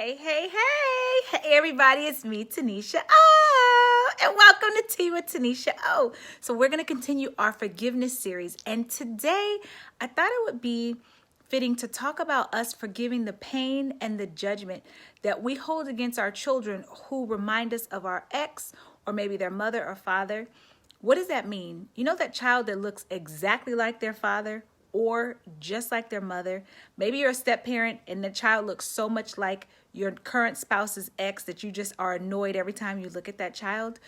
Hey, everybody, it's me, Tuniscia O, and welcome to Tea with Tuniscia O. So we're going to continue our forgiveness series, and today I thought it would be fitting to talk about us forgiving the pain and the judgment that we hold against our children who remind us of our ex or maybe their mother or father. What does that mean? You know that child that looks exactly like their father or just like their mother? Maybe you're a step parent and the child looks so much like your current spouse's ex that you just are annoyed every time you look at that child.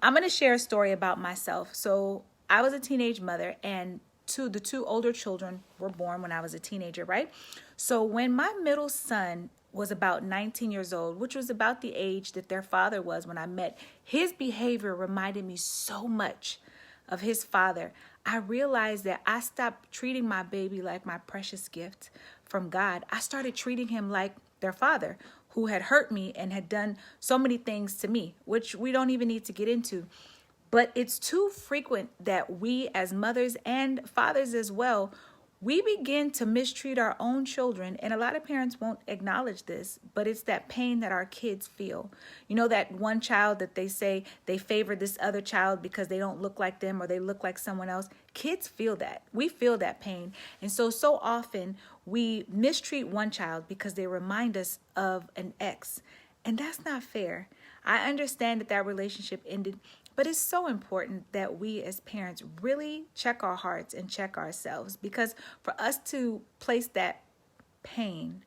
I'm going to share a story about myself. So I was a teenage mother, and the two older children were born when I was a teenager, right? So when my middle son was about 19 years old, which was about the age that their father was when I met, his behavior reminded me so much of his father. I realized that I stopped treating my baby like my precious gift from God. I started treating him like their father, who had hurt me and had done so many things to me, which we don't even need to get into. But it's too frequent that we as mothers and fathers as well, we begin to mistreat our own children. And a lot of parents won't acknowledge this, but it's that pain that our kids feel. You know, that one child that they say they favor this other child because they don't look like them or they look like someone else. Kids feel that. We feel that pain. And so often we mistreat one child because they remind us of an ex. And that's not fair. I understand that relationship ended, but it's so important that we as parents really check our hearts and check ourselves, because for us to place that pain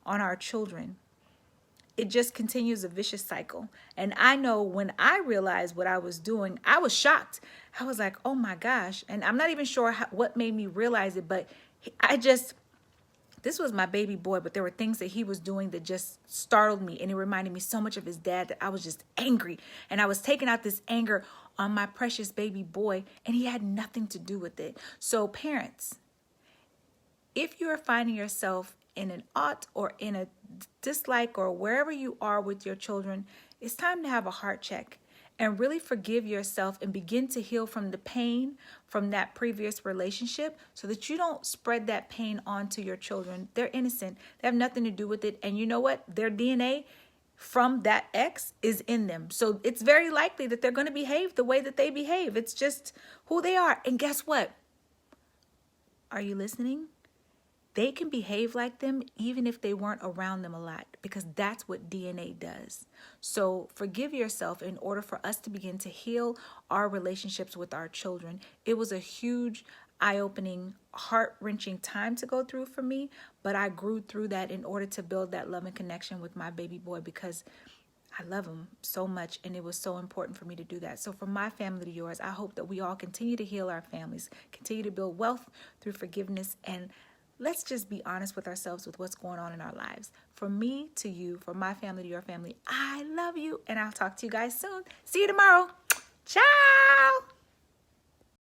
on our children, it just continues a vicious cycle. And I know when I realized what I was doing, I was shocked. I was like, oh my gosh. And I'm not even sure what made me realize it, but this was my baby boy, but there were things that he was doing that just startled me, and it reminded me so much of his dad that I was just angry, and I was taking out this anger on my precious baby boy, and he had nothing to do with it. So parents, if you are finding yourself in an ought or in a dislike or wherever you are with your children, it's time to have a heart check and really forgive yourself and begin to heal from the pain from that previous relationship, so that you don't spread that pain onto your children. They're innocent. They have nothing to do with it. And you know what? Their DNA from that ex is in them. So it's very likely that they're going to behave the way that they behave. It's just who they are. And guess what? Are you listening? They can behave like them even if they weren't around them a lot, because that's what DNA does. So forgive yourself in order for us to begin to heal our relationships with our children. It was a huge, eye-opening, heart-wrenching time to go through for me, but I grew through that in order to build that love and connection with my baby boy, because I love him so much, and it was so important for me to do that. So from my family to yours, I hope that we all continue to heal our families, continue to build wealth through forgiveness, and let's just be honest with ourselves with what's going on in our lives. From me to you, from my family to your family, I love you, and I'll talk to you guys soon. See you tomorrow. Ciao.